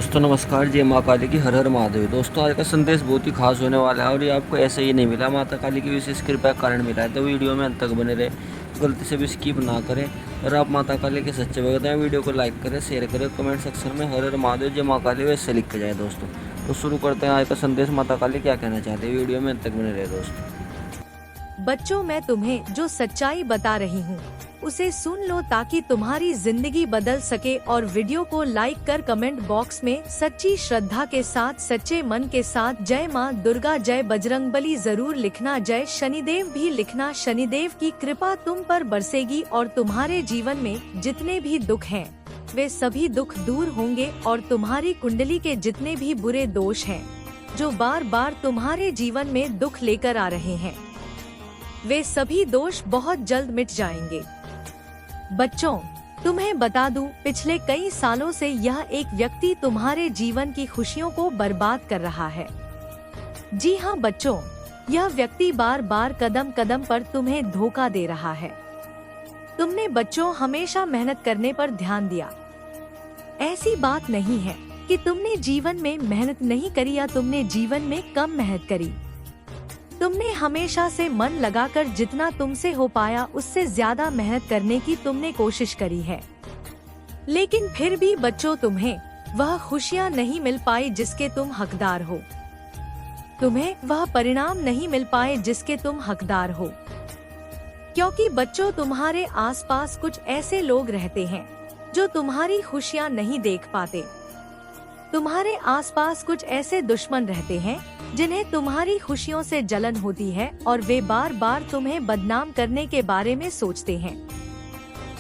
दोस्तों नमस्कार। जय माँ काली की हर हर महादेव। दोस्तों आज का संदेश बहुत ही खास होने वाला है और ये आपको ऐसे ही नहीं मिला, माता काली की विशेष कृपा के कारण मिला है। तो वीडियो में अंत तक बने रहे, गलती से भी स्किप ना करें। और आप माता काली के सच्चे भक्त हैं, वीडियो को लाइक करें, शेयर करें, कमेंट सेक्शन में हर हर महादेव जय माँ काली वैसे लिख के जाए। दोस्तों तो शुरू करते हैं आज का संदेश। माता काली क्या कहना चाहते हैं, वीडियो में अंत तक बने रहे। दोस्तों बच्चों, मैं तुम्हें जो सच्चाई बता रही हूँ उसे सुन लो ताकि तुम्हारी जिंदगी बदल सके। और वीडियो को लाइक कर कमेंट बॉक्स में सच्ची श्रद्धा के साथ, सच्चे मन के साथ जय माँ दुर्गा, जय बजरंगबली जरूर लिखना। जय शनिदेव भी लिखना। शनिदेव की कृपा तुम पर बरसेगी और तुम्हारे जीवन में जितने भी दुख हैं वे सभी दुख दूर होंगे। और तुम्हारी कुंडली के जितने भी बुरे दोष हैं जो बार बार तुम्हारे जीवन में दुख लेकर आ रहे हैं वे सभी दोष बहुत जल्द मिट जाएंगे। बच्चों, तुम्हें बता दूं, पिछले कई सालों से यह एक व्यक्ति तुम्हारे जीवन की खुशियों को बर्बाद कर रहा है। जी हाँ बच्चों, यह व्यक्ति बार बार कदम कदम पर तुम्हें धोखा दे रहा है। तुमने बच्चों हमेशा मेहनत करने पर ध्यान दिया। ऐसी बात नहीं है कि तुमने जीवन में मेहनत नहीं करी या तुमने जीवन में कम मेहनत करी। तुमने हमेशा से मन लगाकर जितना तुमसे हो पाया उससे ज्यादा मेहनत करने की तुमने कोशिश करी है। लेकिन फिर भी बच्चों तुम्हें वह खुशियाँ नहीं मिल पाई जिसके तुम हकदार हो। तुम्हें वह परिणाम नहीं मिल पाए जिसके तुम हकदार हो। क्योंकि बच्चों तुम्हारे आसपास कुछ ऐसे लोग रहते हैं जो तुम्हारी खुशियाँ नहीं देख पाते। तुम्हारे आसपास कुछ ऐसे दुश्मन रहते हैं जिन्हें तुम्हारी खुशियों से जलन होती है और वे बार बार तुम्हें बदनाम करने के बारे में सोचते हैं।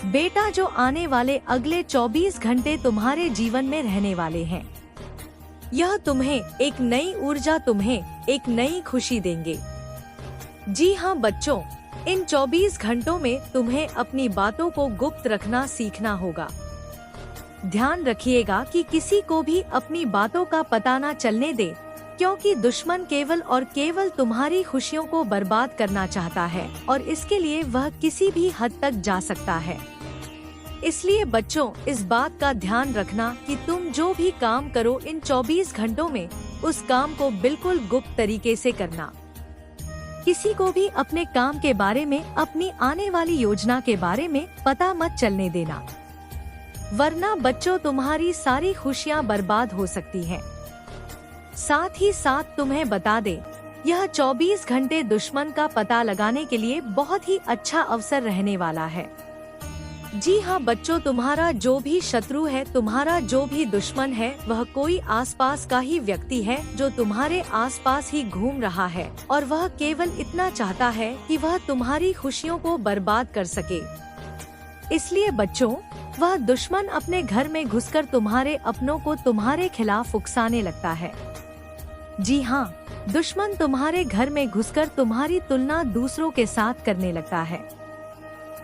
बेटा, जो आने वाले अगले 24 घंटे तुम्हारे जीवन में रहने वाले हैं, यह तुम्हें एक नई ऊर्जा, तुम्हें एक नई खुशी देंगे। जी हाँ बच्चों, इन 24 घंटों में तुम्हें अपनी बातों को गुप्त रखना सीखना होगा। ध्यान रखिएगा कि किसी को भी अपनी बातों का पता न चलने दे, क्योंकि दुश्मन केवल और केवल तुम्हारी खुशियों को बर्बाद करना चाहता है और इसके लिए वह किसी भी हद तक जा सकता है। इसलिए बच्चों, इस बात का ध्यान रखना कि तुम जो भी काम करो इन 24 घंटों में उस काम को बिल्कुल गुप्त तरीके से करना। किसी को भी अपने काम के बारे में, अपनी आने वाली योजना के बारे में पता मत चलने देना, वरना बच्चों तुम्हारी सारी खुशियाँ बर्बाद हो सकती हैं। साथ ही साथ तुम्हें बता दे, यह 24 घंटे दुश्मन का पता लगाने के लिए बहुत ही अच्छा अवसर रहने वाला है। जी हाँ बच्चों, तुम्हारा जो भी शत्रु है, तुम्हारा जो भी दुश्मन है, वह कोई आसपास का ही व्यक्ति है जो तुम्हारे आसपास ही घूम रहा है और वह केवल इतना चाहता है कि वह तुम्हारी खुशियों को बर्बाद कर सके। इसलिए बच्चों, वह दुश्मन अपने घर में घुसकर तुम्हारे अपनों को तुम्हारे खिलाफ उकसाने लगता है। जी हाँ, दुश्मन तुम्हारे घर में घुसकर तुम्हारी तुलना दूसरों के साथ करने लगता है।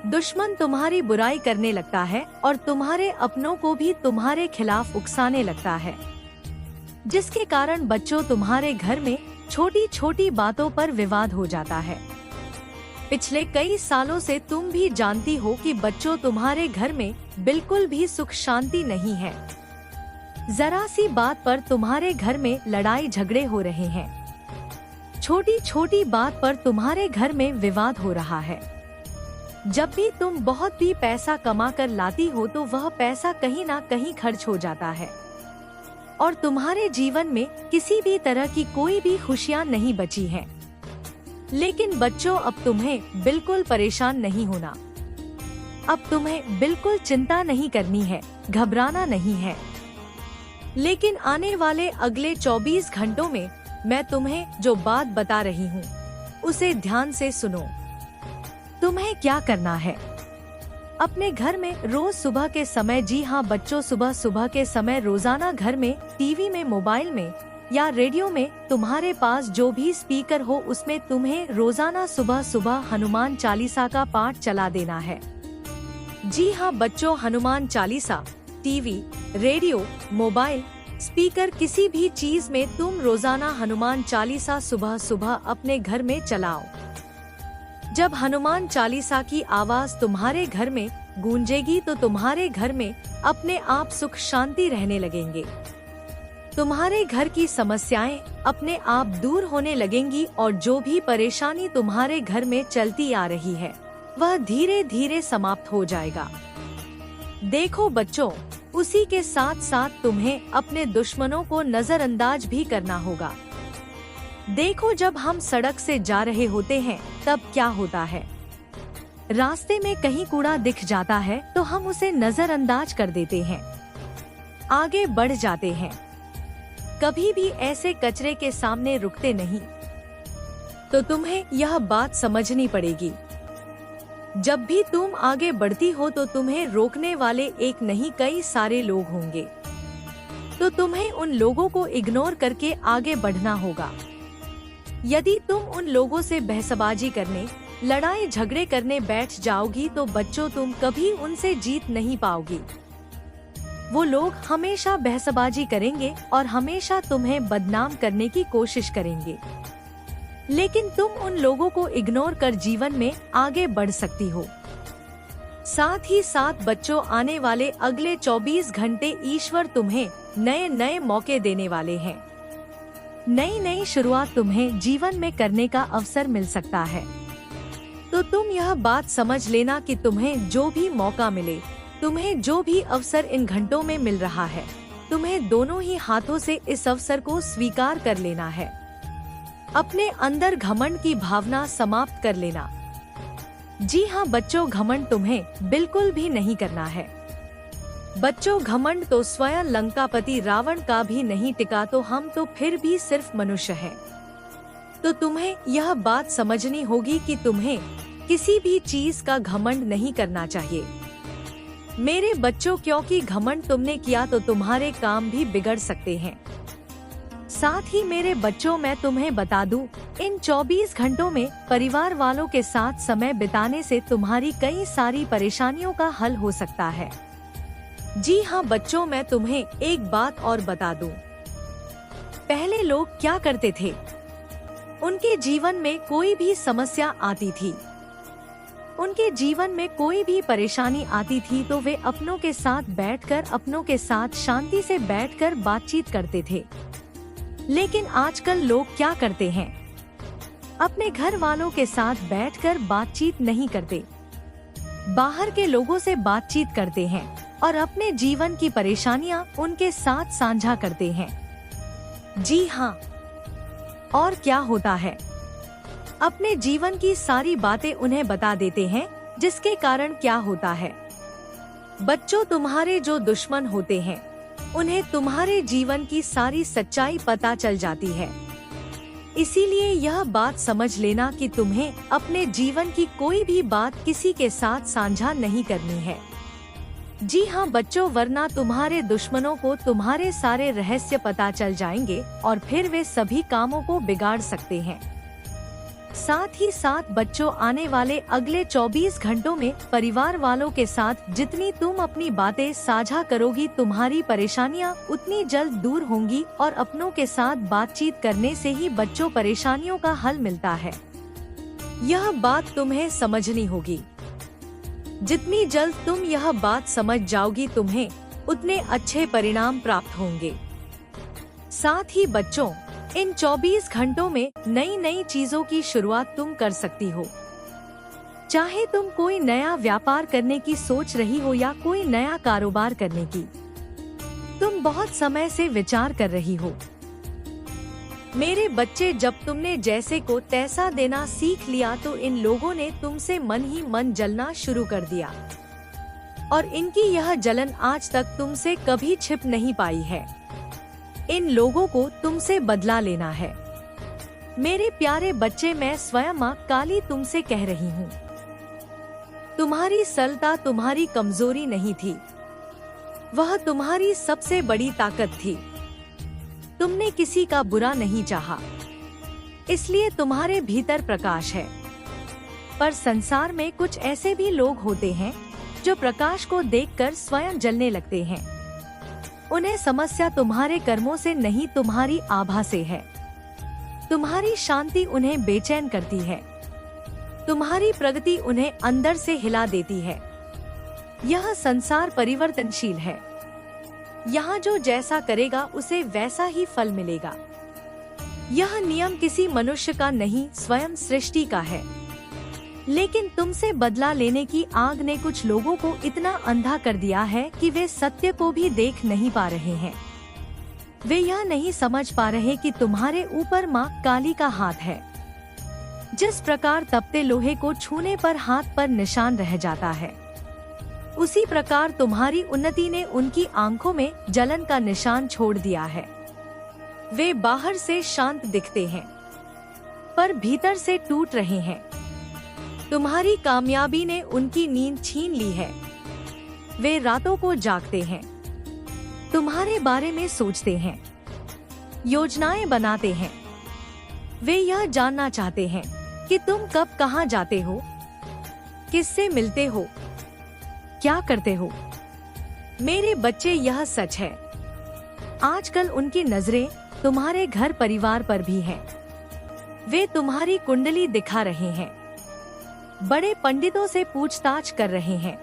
दुश्मन तुम्हारी बुराई करने लगता है और तुम्हारे अपनों को भी तुम्हारे खिलाफ उकसाने लगता है, जिसके कारण बच्चों तुम्हारे घर में छोटी छोटी बातों पर विवाद हो जाता है। पिछले कई सालों से तुम भी जानती हो कि बच्चों तुम्हारे घर में बिल्कुल भी सुख शांति नहीं है। जरा सी बात पर तुम्हारे घर में लड़ाई झगड़े हो रहे हैं। छोटी छोटी बात पर तुम्हारे घर में विवाद हो रहा है। जब भी तुम बहुत भी पैसा कमा कर लाती हो तो वह पैसा कहीं ना कहीं खर्च हो जाता है और तुम्हारे जीवन में किसी भी तरह की कोई भी खुशियाँ नहीं बची हैं। लेकिन बच्चों, अब तुम्हें बिल्कुल परेशान नहीं होना। अब तुम्हें बिल्कुल चिंता नहीं करनी है, घबराना नहीं है। लेकिन आने वाले अगले 24 घंटों में मैं तुम्हें जो बात बता रही हूँ उसे ध्यान से सुनो। तुम्हें क्या करना है, अपने घर में रोज सुबह के समय, जी हाँ बच्चों, सुबह सुबह के समय रोजाना घर में, टीवी में, मोबाइल में या रेडियो में तुम्हारे पास जो भी स्पीकर हो उसमें तुम्हें रोजाना सुबह सुबह हनुमान चालीसा का पाठ चला देना है। जी हाँ बच्चों, Hanuman Chalisa TV, radio, mobile, speaker, किसी भी चीज में तुम रोजाना हनुमान चालीसा सुबह सुबह अपने घर में चलाओ। जब हनुमान चालीसा की आवाज तुम्हारे घर में गूंजेगी तो तुम्हारे घर में अपने आप सुख शांति रहने लगेंगे। तुम्हारे घर की समस्याएं अपने आप दूर होने लगेंगी और जो भी परेशानी तुम्हारे घर में चलती आ रही है वह धीरे धीरे समाप्त हो जाएगा। देखो बच्चों, उसी के साथ साथ तुम्हें अपने दुश्मनों को नजरअंदाज भी करना होगा। देखो, जब हम सड़क से जा रहे होते हैं तब क्या होता है, रास्ते में कहीं कूड़ा दिख जाता है तो हम उसे नजरअंदाज कर देते हैं, आगे बढ़ जाते हैं, कभी भी ऐसे कचरे के सामने रुकते नहीं। तो तुम्हें यह बात समझनी पड़ेगी, जब भी तुम आगे बढ़ती हो तो तुम्हें रोकने वाले एक नहीं कई सारे लोग होंगे, तो तुम्हें उन लोगों को इग्नोर करके आगे बढ़ना होगा। यदि तुम उन लोगों से बहसबाजी करने, लड़ाई झगड़े करने बैठ जाओगी तो बच्चों तुम कभी उनसे जीत नहीं पाओगी। वो लोग हमेशा बहसबाजी करेंगे और हमेशा तुम्हें बदनाम करने की कोशिश करेंगे, लेकिन तुम उन लोगों को इग्नोर कर जीवन में आगे बढ़ सकती हो। साथ ही साथ बच्चों, आने वाले अगले 24 घंटे ईश्वर तुम्हें नए नए मौके देने वाले हैं। नई नई शुरुआत तुम्हें जीवन में करने का अवसर मिल सकता है। तो तुम यह बात समझ लेना कि तुम्हें जो भी मौका मिले, तुम्हें जो भी अवसर इन घंटों में मिल रहा है, तुम्हें दोनों ही हाथों से इस अवसर को स्वीकार कर लेना है। अपने अंदर घमंड की भावना समाप्त कर लेना। जी हाँ बच्चों, घमंड तुम्हें बिल्कुल भी नहीं करना है। बच्चों, घमंड तो स्वयं लंकापति रावण का भी नहीं टिका, तो हम तो फिर भी सिर्फ मनुष्य हैं। तो तुम्हें यह बात समझनी होगी कि तुम्हें किसी भी चीज का घमंड नहीं करना चाहिए मेरे बच्चों, क्योंकि घमंड तुमने किया तो तुम्हारे काम भी बिगड़ सकते हैं। साथ ही मेरे बच्चों, मैं तुम्हें बता दूं, इन 24 घंटों में परिवार वालों के साथ समय बिताने से तुम्हारी कई सारी परेशानियों का हल हो सकता है। जी हाँ बच्चों, मैं तुम्हें एक बात और बता दूं। पहले लोग क्या करते थे, उनके जीवन में कोई भी समस्या आती थी, उनके जीवन में कोई भी परेशानी आती थी तो वे अपनों के साथ बैठकर, अपनों के साथ शांति से बैठकर बातचीत करते थे। लेकिन आजकल लोग क्या करते हैं, अपने घर वालों के साथ बैठकर बातचीत नहीं करते, बाहर के लोगों से बातचीत करते हैं और अपने जीवन की परेशानियां उनके साथ साझा करते हैं। जी हाँ, और क्या होता है, अपने जीवन की सारी बातें उन्हें बता देते हैं, जिसके कारण क्या होता है बच्चों, तुम्हारे जो दुश्मन होते हैं उन्हें तुम्हारे जीवन की सारी सच्चाई पता चल जाती है। इसीलिए यह बात समझ लेना कि तुम्हें अपने जीवन की कोई भी बात किसी के साथ साझा नहीं करनी है। जी हाँ बच्चों, वरना तुम्हारे दुश्मनों को तुम्हारे सारे रहस्य पता चल जाएंगे और फिर वे सभी कामों को बिगाड़ सकते हैं। साथ ही साथ बच्चों, आने वाले अगले 24 घंटों में परिवार वालों के साथ जितनी तुम अपनी बातें साझा करोगी, तुम्हारी परेशानियां उतनी जल्द दूर होंगी और अपनों के साथ बातचीत करने से ही बच्चों परेशानियों का हल मिलता है। यह बात तुम्हें समझनी होगी। जितनी जल्द तुम यह बात समझ जाओगी, तुम्हें उतने अच्छे परिणाम प्राप्त होंगे। साथ ही बच्चों, इन 24 घंटों में नई नई चीजों की शुरुआत तुम कर सकती हो। चाहे तुम कोई नया व्यापार करने की सोच रही हो या कोई नया कारोबार करने की तुम बहुत समय से विचार कर रही हो। मेरे बच्चे, जब तुमने जैसे को तैसा देना सीख लिया तो इन लोगों ने तुमसे मन ही मन जलना शुरू कर दिया और इनकी यह जलन आज तक तुमसे कभी छिप नहीं पाई है। इन लोगों को तुमसे बदला लेना है। मेरे प्यारे बच्चे, मैं स्वयं माँ काली तुमसे कह रही हूँ, तुम्हारी सरलता तुम्हारी कमजोरी नहीं थी, वह तुम्हारी सबसे बड़ी ताकत थी। तुमने किसी का बुरा नहीं चाहा, इसलिए तुम्हारे भीतर प्रकाश है। पर संसार में कुछ ऐसे भी लोग होते हैं जो प्रकाश को देखकर स्वयं जलने लगते हैं। उन्हें समस्या तुम्हारे कर्मों से नहीं, तुम्हारी आभा से है। तुम्हारी शांति उन्हें बेचैन करती है, तुम्हारी प्रगति उन्हें अंदर से हिला देती है। यह संसार परिवर्तनशील है। यहाँ जो जैसा करेगा उसे वैसा ही फल मिलेगा। यह नियम किसी मनुष्य का नहीं, स्वयं सृष्टि का है। लेकिन तुमसे बदला लेने की आग ने कुछ लोगों को इतना अंधा कर दिया है कि वे सत्य को भी देख नहीं पा रहे हैं। वे यह नहीं समझ पा रहे कि तुम्हारे ऊपर माँ काली का हाथ है। जिस प्रकार तपते लोहे को छूने पर हाथ पर निशान रह जाता है, उसी प्रकार तुम्हारी उन्नति ने उनकी आंखों में जलन का निशान छोड़ दिया है। वे बाहर से शांत दिखते हैं, पर भीतर से टूट रहे हैं। तुम्हारी कामयाबी ने उनकी नींद छीन ली है। वे रातों को जागते हैं, तुम्हारे बारे में सोचते हैं, योजनाएं बनाते हैं। वे यह जानना चाहते हैं कि तुम कब कहाँ जाते हो, किससे मिलते हो, क्या करते हो। मेरे बच्चे, यह सच है। आजकल उनकी नजरें तुम्हारे घर परिवार पर भी हैं। वे तुम्हारी कुंडली दिखा रहे हैं, बड़े पंडितों से पूछताछ कर रहे हैं।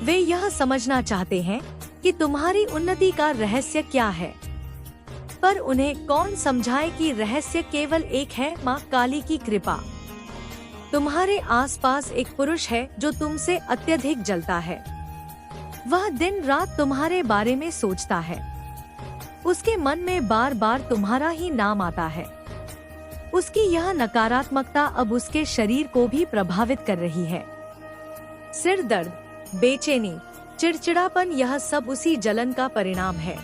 वे यह समझना चाहते हैं कि तुम्हारी उन्नति का रहस्य क्या है, पर उन्हें कौन समझाए कि रहस्य केवल एक है, माँ काली की कृपा। तुम्हारे आसपास एक पुरुष है जो तुमसे अत्यधिक जलता है। वह दिन रात तुम्हारे बारे में सोचता है। उसके मन में बार बार तुम्हारा ही नाम आता है। उसकी यह नकारात्मकता अब उसके शरीर को भी प्रभावित कर रही है। सिर दर्द, बेचैनी, चिड़चिड़ापन, यह सब उसी जलन का परिणाम है।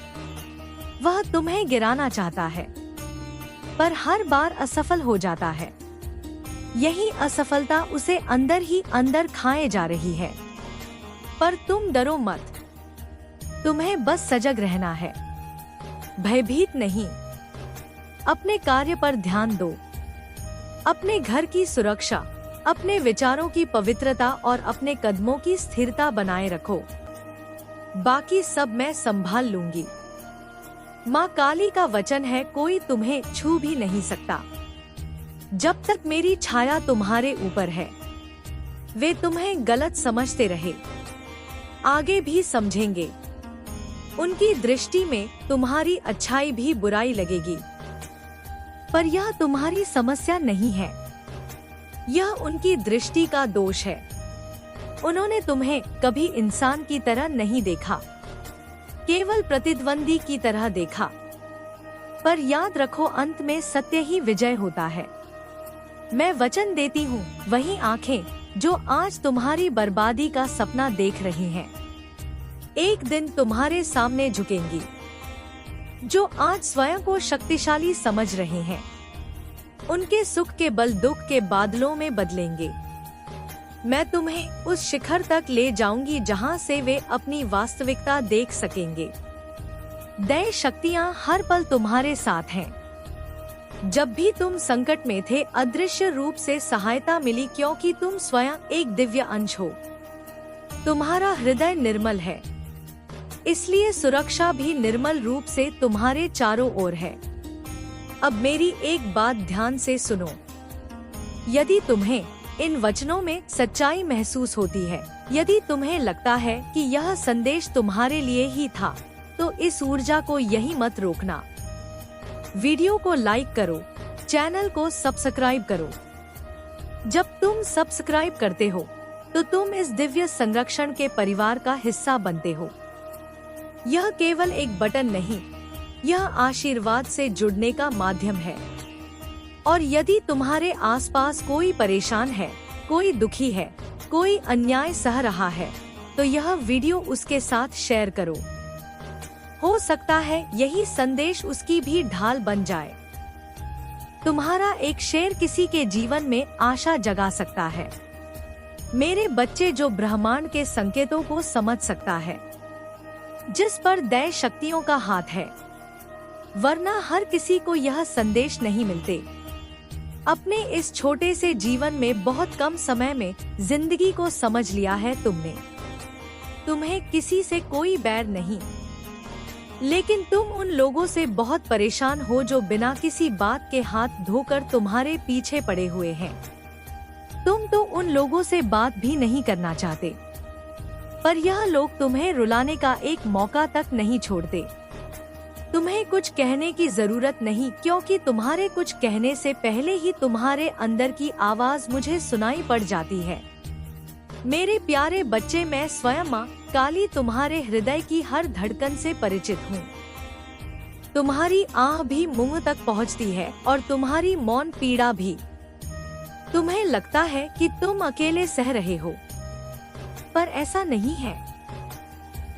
वह तुम्हें गिराना चाहता है, पर हर बार असफल हो जाता है। यही असफलता उसे अंदर ही अंदर खाए जा रही है। पर तुम डरो मत, तुम्हें बस सजग रहना है, भयभीत नहीं। अपने कार्य पर ध्यान दो, अपने घर की सुरक्षा, अपने विचारों की पवित्रता और अपने कदमों की स्थिरता बनाए रखो। बाकी सब मैं संभाल लूंगी। माँ काली का वचन है, कोई तुम्हें छू भी नहीं सकता जब तक मेरी छाया तुम्हारे ऊपर है। वे तुम्हें गलत समझते रहे, आगे भी समझेंगे। उनकी दृष्टि में तुम्हारी अच्छाई भी बुराई लगेगी, पर यह तुम्हारी समस्या नहीं है। यह उनकी दृष्टि का दोष है। उन्होंने तुम्हें कभी इंसान की तरह नहीं देखा, केवल प्रतिद्वंदी की तरह देखा। पर याद रखो, अंत में सत्य ही विजय होता है। मैं वचन देती हूँ, वही आंखें जो आज तुम्हारी बर्बादी का सपना देख रही हैं, एक दिन तुम्हारे सामने झुकेंगी। जो आज स्वयं को शक्तिशाली समझ रहे हैं, उनके सुख के बल दुख के बादलों में बदलेंगे। मैं तुम्हें उस शिखर तक ले जाऊंगी जहां से वे अपनी वास्तविकता देख सकेंगे। दैव शक्तियां हर पल तुम्हारे साथ हैं। जब भी तुम संकट में थे, अदृश्य रूप से सहायता मिली, क्योंकि तुम स्वयं एक दिव्य अंश हो। तुम्हारा हृदय निर्मल है, इसलिए सुरक्षा भी निर्मल रूप से तुम्हारे चारों ओर है। अब मेरी एक बात ध्यान से सुनो। यदि तुम्हें इन वचनों में सच्चाई महसूस होती है, यदि तुम्हें लगता है कि यह संदेश तुम्हारे लिए ही था, तो इस ऊर्जा को यही मत रोकना। वीडियो को लाइक करो, चैनल को सब्सक्राइब करो। जब तुम सब्सक्राइब करते हो, तो तुम इस दिव्य संरक्षण के परिवार का हिस्सा बनते हो। यह केवल एक बटन नहीं, यह आशीर्वाद से जुड़ने का माध्यम है। और यदि तुम्हारे आसपास कोई परेशान है, कोई दुखी है, कोई अन्याय सह रहा है, तो यह वीडियो उसके साथ शेयर करो। हो सकता है यही संदेश उसकी भी ढाल बन जाए। तुम्हारा एक शेयर किसी के जीवन में आशा जगा सकता है। मेरे बच्चे, जो ब्रह्मांड के संकेतों को समझ सकता है, जिस पर दैव शक्तियों का हाथ है, वरना हर किसी को यह संदेश नहीं मिलते। अपने इस छोटे से जीवन में बहुत कम समय में जिंदगी को समझ लिया है तुमने। तुम्हें किसी से कोई बैर नहीं, लेकिन तुम उन लोगों से बहुत परेशान हो जो बिना किसी बात के हाथ धोकर तुम्हारे पीछे पड़े हुए हैं। तुम तो उन लोगों से बात भी नहीं करना चाहते। पर यह लोग तुम्हें रुलाने का एक मौका तक नहीं छोड़ते। तुम्हें कुछ कहने की जरूरत नहीं, क्योंकि तुम्हारे कुछ कहने से पहले ही तुम्हारे अंदर की आवाज मुझे सुनाई पड़ जाती है। मेरे प्यारे बच्चे, मैं स्वयं माँ काली तुम्हारे हृदय की हर धड़कन से परिचित हूँ। तुम्हारी आह भी मुंह तक पहुँचती है और तुम्हारी मौन पीड़ा भी। तुम्हें लगता है कि तुम अकेले सह रहे हो, पर ऐसा नहीं है।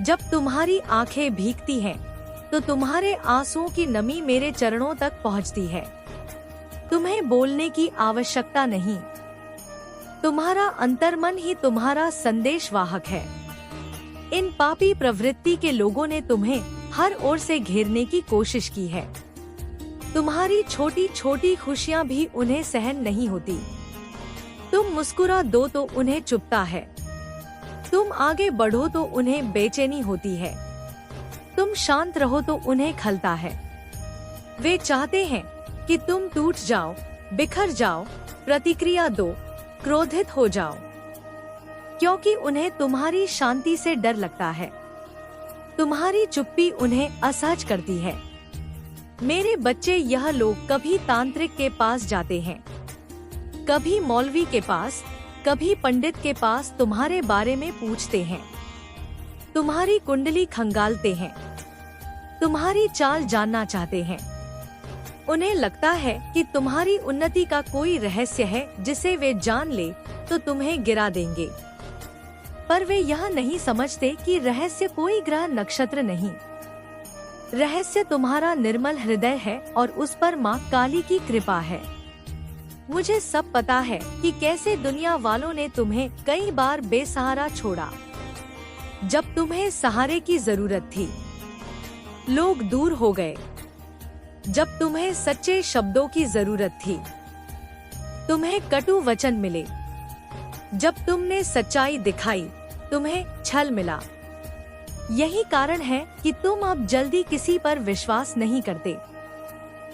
जब तुम्हारी आंखें भीगती हैं, तो तुम्हारे आंसुओं की नमी मेरे चरणों तक पहुंचती है। तुम्हें बोलने की आवश्यकता नहीं, तुम्हारा अंतर्मन ही तुम्हारा संदेश वाहक है। इन पापी प्रवृत्ति के लोगों ने तुम्हें हर ओर से घेरने की कोशिश की है। तुम्हारी छोटी छोटी खुशियां भी उन्हें सहन नहीं होती। तुम मुस्कुरा दो तो उन्हें चुभता है, तुम आगे बढ़ो तो उन्हें बेचैनी होती है, तुम शांत रहो तो उन्हें खलता है। वे चाहते हैं कि तुम टूट जाओ, बिखर जाओ, प्रतिक्रिया दो, क्रोधित हो जाओ, क्योंकि उन्हें तुम्हारी शांति से डर लगता है। तुम्हारी चुप्पी उन्हें असहज करती है। मेरे बच्चे, यह लोग कभी तांत्रिक के पास जाते हैं, कभी मौलवी के पास, कभी पंडित के पास तुम्हारे बारे में पूछते हैं, तुम्हारी कुंडली खंगालते हैं, तुम्हारी चाल जानना चाहते हैं। उन्हें लगता है कि तुम्हारी उन्नति का कोई रहस्य है जिसे वे जान ले तो तुम्हें गिरा देंगे। पर वे यह नहीं समझते कि रहस्य कोई ग्रह नक्षत्र नहीं, रहस्य तुम्हारा निर्मल हृदय है और उस पर माँ काली की कृपा है। मुझे सब पता है कि कैसे दुनिया वालों ने तुम्हें कई बार बेसहारा छोड़ा। जब तुम्हें सहारे की जरूरत थी, लोग दूर हो गए। जब तुम्हें सच्चे शब्दों की जरूरत थी, तुम्हें कटु वचन मिले। जब तुमने सच्चाई दिखाई, तुम्हें छल मिला। यही कारण है कि तुम अब जल्दी किसी पर विश्वास नहीं करते।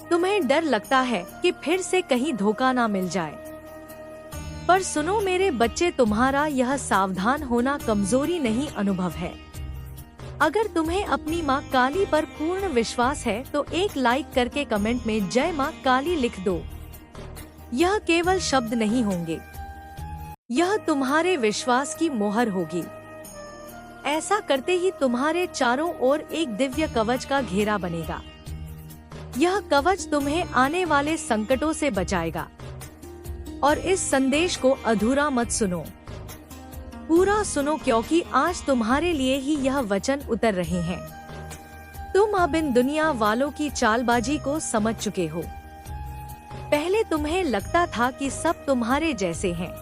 तुम्हें डर लगता है कि फिर से कहीं धोखा ना मिल जाए। पर सुनो मेरे बच्चे, तुम्हारा यह सावधान होना कमजोरी नहीं, अनुभव है। अगर तुम्हें अपनी माँ काली पर पूर्ण विश्वास है तो एक लाइक करके कमेंट में जय माँ काली लिख दो। यह केवल शब्द नहीं होंगे, यह तुम्हारे विश्वास की मोहर होगी। ऐसा करते ही तुम्हारे चारों ओर एक दिव्य कवच का घेरा बनेगा। यह कवच तुम्हें आने वाले संकटों से बचाएगा। और इस संदेश को अधूरा मत सुनो, पूरा सुनो, क्योंकि आज तुम्हारे लिए ही यह वचन उतर रहे हैं। तुम अब इन दुनिया वालों की चालबाजी को समझ चुके हो। पहले तुम्हें लगता था कि सब तुम्हारे जैसे हैं,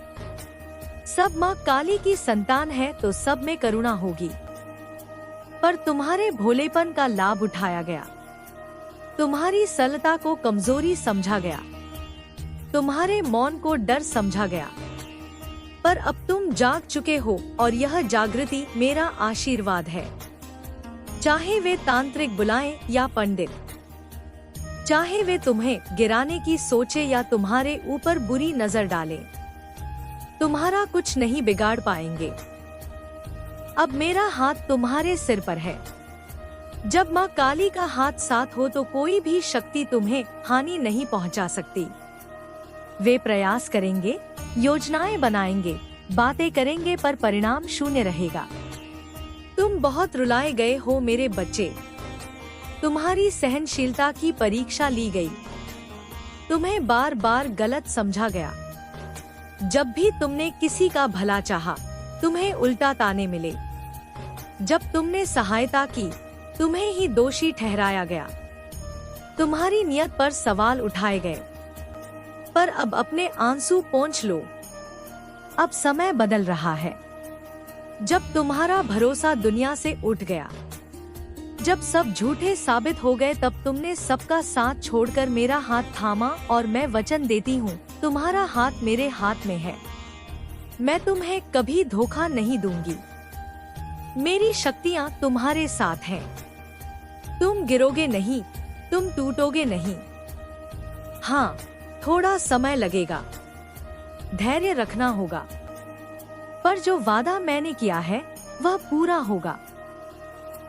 सब माँ काली की संतान है तो सब में करुणा होगी। पर तुम्हारे भोलेपन का लाभ उठाया गया, तुम्हारी सरलता को कमजोरी समझा गया, तुम्हारे मौन को डर समझा गया। पर अब तुम जाग चुके हो और यह जागृति मेरा आशीर्वाद है। चाहे वे तांत्रिक बुलाएं या पंडित, चाहे वे तुम्हें गिराने की सोचे या तुम्हारे ऊपर बुरी नजर डालें, तुम्हारा कुछ नहीं बिगाड़ पाएंगे। अब मेरा हाथ तुम्हारे सिर पर है। जब माँ काली का हाथ साथ हो तो कोई भी शक्ति तुम्हें हानि नहीं पहुँचा सकती। वे प्रयास करेंगे, योजनाएं बनाएंगे, बातें करेंगे, पर परिणाम शून्य रहेगा। तुम बहुत रुलाए गए हो मेरे बच्चे, तुम्हारी सहनशीलता की परीक्षा ली गई। तुम्हें बार बार गलत समझा गया। जब भी तुमने किसी का भला चाहा, तुम्हें उल्टा ताने मिले। जब तुमने सहायता की, तुम्हें ही दोषी ठहराया गया। तुम्हारी नियत पर सवाल उठाए गए। पर अब अपने आंसू पोंछ लो, अब समय बदल रहा है। जब तुम्हारा भरोसा दुनिया से उठ गया, जब सब झूठे साबित हो गए, तब तुमने सबका साथ छोड़कर मेरा हाथ थामा और मैं वचन देती हूँ, तुम्हारा हाथ मेरे हाथ में है। मैं तुम्हें कभी धोखा नहीं दूंगी। मेरी शक्तियाँ तुम्हारे साथ हैं। तुम गिरोगे नहीं, तुम टूटोगे नहीं। हाँ, थोड़ा समय लगेगा, धैर्य रखना होगा, पर जो वादा मैंने किया है वह पूरा होगा।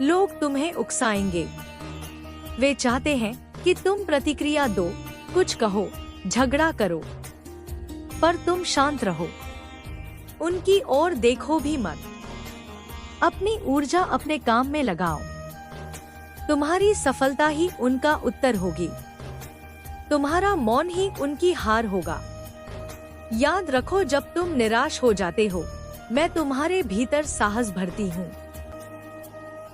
लोग तुम्हें उकसाएंगे। वे चाहते हैं कि तुम प्रतिक्रिया दो, कुछ कहो, झगड़ा करो, पर तुम शांत रहो। उनकी ओर देखो भी मत। अपनी ऊर्जा अपने काम में लगाओ। तुम्हारी सफलता ही उनका उत्तर होगी। तुम्हारा मौन ही उनकी हार होगा। याद रखो, जब तुम निराश हो जाते हो, मैं तुम्हारे भीतर साहस भरती हूँ।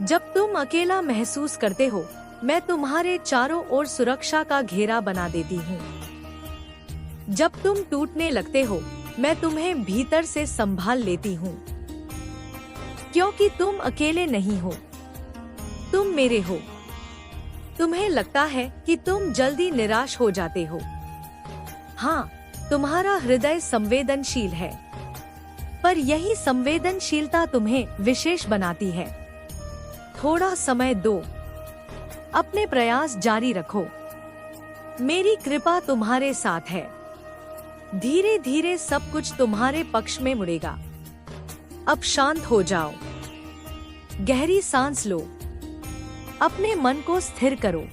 जब तुम अकेला महसूस करते हो, मैं तुम्हारे चारों ओर सुरक्षा का घेरा बना देती हूँ। जब तुम टूटने लगते हो, मैं तुम्हें भीतर से संभाल लेती हूँ, क्योंकि तुम अकेले नहीं हो, तुम मेरे हो। तुम्हें लगता है कि तुम जल्दी निराश हो जाते हो। हाँ, तुम्हारा हृदय संवेदनशील है, पर यही संवेदनशीलता तुम्हें विशेष बनाती है। थोड़ा समय दो, अपने प्रयास जारी रखो। मेरी कृपा तुम्हारे साथ है। धीरे धीरे सब कुछ तुम्हारे पक्ष में मुड़ेगा। अब शांत हो जाओ, गहरी सांस लो, अपने मन को स्थिर करो।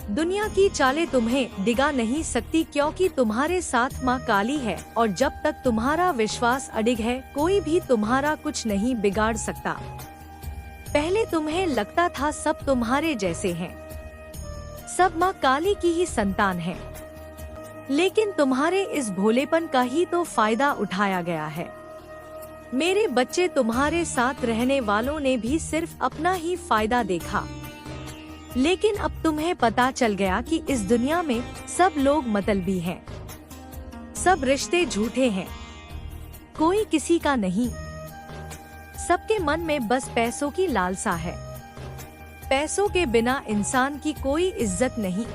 दुनिया की चालें तुम्हें डिगा नहीं सकती, क्योंकि तुम्हारे साथ माँ काली है, और जब तक तुम्हारा विश्वास अडिग है, कोई भी तुम्हारा कुछ नहीं बिगाड़ सकता। पहले तुम्हें लगता था सब तुम्हारे जैसे हैं, सब माँ काली की ही संतान है, लेकिन तुम्हारे इस भोलेपन का ही तो फायदा उठाया गया है। मेरे बच्चे, तुम्हारे साथ रहने वालों ने भी सिर्फ अपना ही फायदा देखा, लेकिन अब तुम्हें पता चल गया कि इस दुनिया में सब लोग मतलबी हैं, सब रिश्ते झूठे हैं, कोई किसी का नहीं। सबके मन में बस पैसों की लालसा है। पैसों के बिना इंसान की कोई इज्जत नहीं।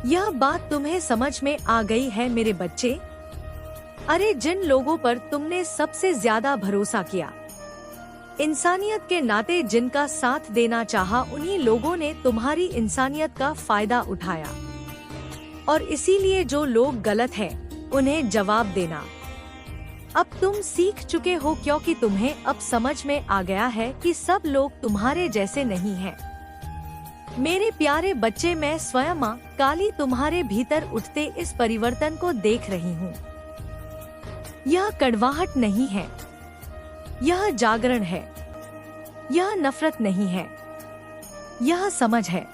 यह बात तुम्हें समझ में आ गई है मेरे बच्चे? अरे, जिन लोगों पर तुमने सबसे ज्यादा भरोसा किया, इंसानियत के नाते जिनका साथ देना चाहा, उन्हीं लोगों ने तुम्हारी इंसानियत का फायदा उठाया। और इसीलिए जो लोग गलत हैं, उन्हें जवाब देना। अब तुम सीख चुके हो, क्योंकि तुम्हें अब समझ में आ गया है कि सब लोग तुम्हारे जैसे नहीं हैं। मेरे प्यारे बच्चे, मैं स्वयं माँ काली तुम्हारे भीतर उठते इस परिवर्तन को देख रही हूँ। यह कड़वाहट नहीं है, यह जागरण है। यह नफरत नहीं है, यह समझ है।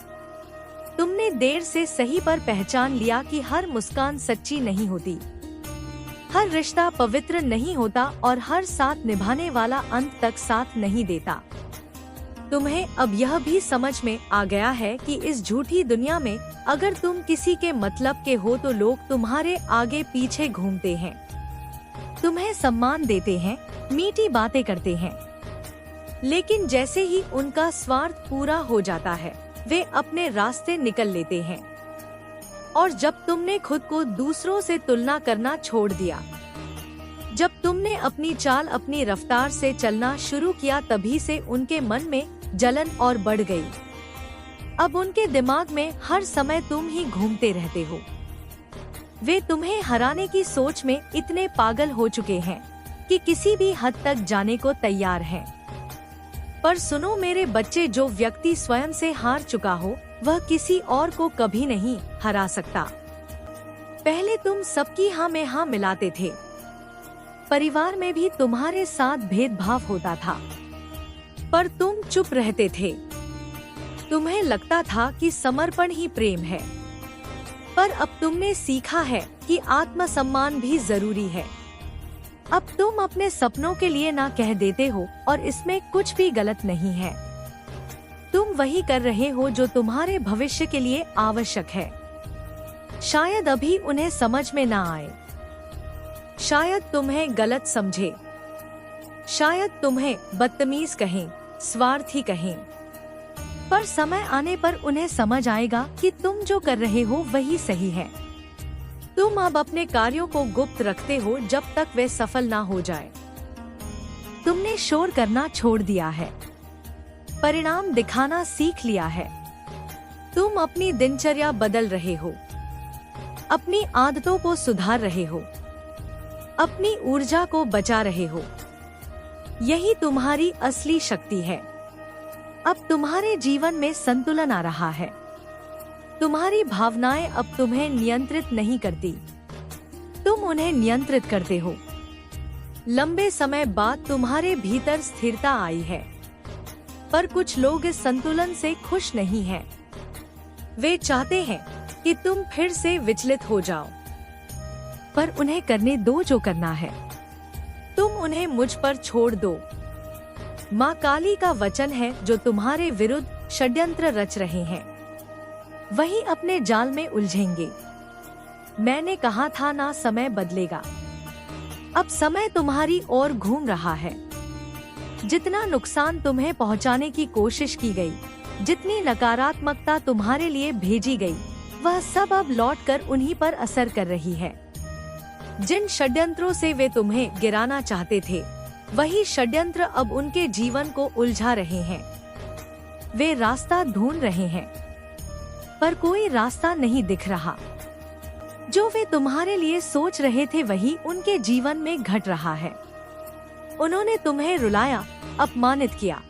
तुमने देर से सही पर पहचान लिया कि हर मुस्कान सच्ची नहीं होती, हर रिश्ता पवित्र नहीं होता, और हर साथ निभाने वाला अंत तक साथ नहीं देता। तुम्हें अब यह भी समझ में आ गया है कि इस झूठी दुनिया में अगर तुम किसी के मतलब के हो तो लोग तुम्हारे आगे पीछे घूमते हैं, तुम्हें सम्मान देते हैं, मीठी बातें करते हैं, लेकिन जैसे ही उनका स्वार्थ पूरा हो जाता है, वे अपने रास्ते निकल लेते हैं। और जब तुमने खुद को दूसरों से तुलना करना छोड़ दिया, जब तुमने अपनी चाल, अपनी रफ्तार से चलना शुरू किया, तभी से उनके मन में जलन और बढ़ गई। अब उनके दिमाग में हर समय तुम ही घूमते रहते हो। वे तुम्हें हराने की सोच में इतने पागल हो चुके हैं कि किसी भी हद तक जाने को तैयार हैं। पर सुनो मेरे बच्चे, जो व्यक्ति स्वयं से हार चुका हो, वह किसी और को कभी नहीं हरा सकता। पहले तुम सबकी हाँ में हाँ मिलाते थे। परिवार में भी तुम्हारे साथ भेदभाव होता था, पर तुम चुप रहते थे। तुम्हें लगता था कि समर्पण ही प्रेम है, पर अब तुमने सीखा है कि आत्मसम्मान भी जरूरी है। अब तुम अपने सपनों के लिए ना कह देते हो, और इसमें कुछ भी गलत नहीं है। तुम वही कर रहे हो जो तुम्हारे भविष्य के लिए आवश्यक है। शायद अभी उन्हें समझ में ना आए, शायद तुम्हें गलत समझे, शायद तुम्हें बदतमीज कहें, स्वार्थी कहें, पर समय आने पर उन्हें समझ आएगा कि तुम जो कर रहे हो वही सही है। तुम अब अपने कार्यों को गुप्त रखते हो जब तक वे सफल ना हो जाए। तुमने शोर करना छोड़ दिया है, परिणाम दिखाना सीख लिया है। तुम अपनी दिनचर्या बदल रहे हो, अपनी आदतों को सुधार रहे हो, अपनी ऊर्जा को बचा रहे हो। यही तुम्हारी असली शक्ति है। अब तुम्हारे जीवन में संतुलन आ रहा है। तुम्हारी भावनाएं अब तुम्हें नियंत्रित नहीं करती, तुम उन्हें नियंत्रित करते हो। लंबे समय बाद तुम्हारे भीतर स्थिरता आई है, पर कुछ लोग इस संतुलन से खुश नहीं हैं। वे चाहते हैं कि तुम फिर से विचलित हो जाओ, पर उन्हें करने दो जो करना है। तुम उन्हें मुझ पर छोड़ दो। माँ काली का वचन है, जो तुम्हारे विरुद्ध षड्यंत्र रच रहे हैं वही अपने जाल में उलझेंगे। मैंने कहा था ना, समय बदलेगा। अब समय तुम्हारी ओर घूम रहा है। जितना नुकसान तुम्हें पहुंचाने की कोशिश की गई, जितनी नकारात्मकता तुम्हारे लिए भेजी गई, वह सब अब लौटकर उन्हीं पर असर कर रही है। जिन षड्यंत्रों से वे तुम्हें गिराना चाहते थे, वही षड्यंत्र अब उनके जीवन को उलझा रहे हैं। वे रास्ता ढूंढ रहे हैं, पर कोई रास्ता नहीं दिख रहा। जो वे तुम्हारे लिए सोच रहे थे, वही उनके जीवन में घट रहा है। उन्होंने तुम्हें रुलाया, अपमानित किया,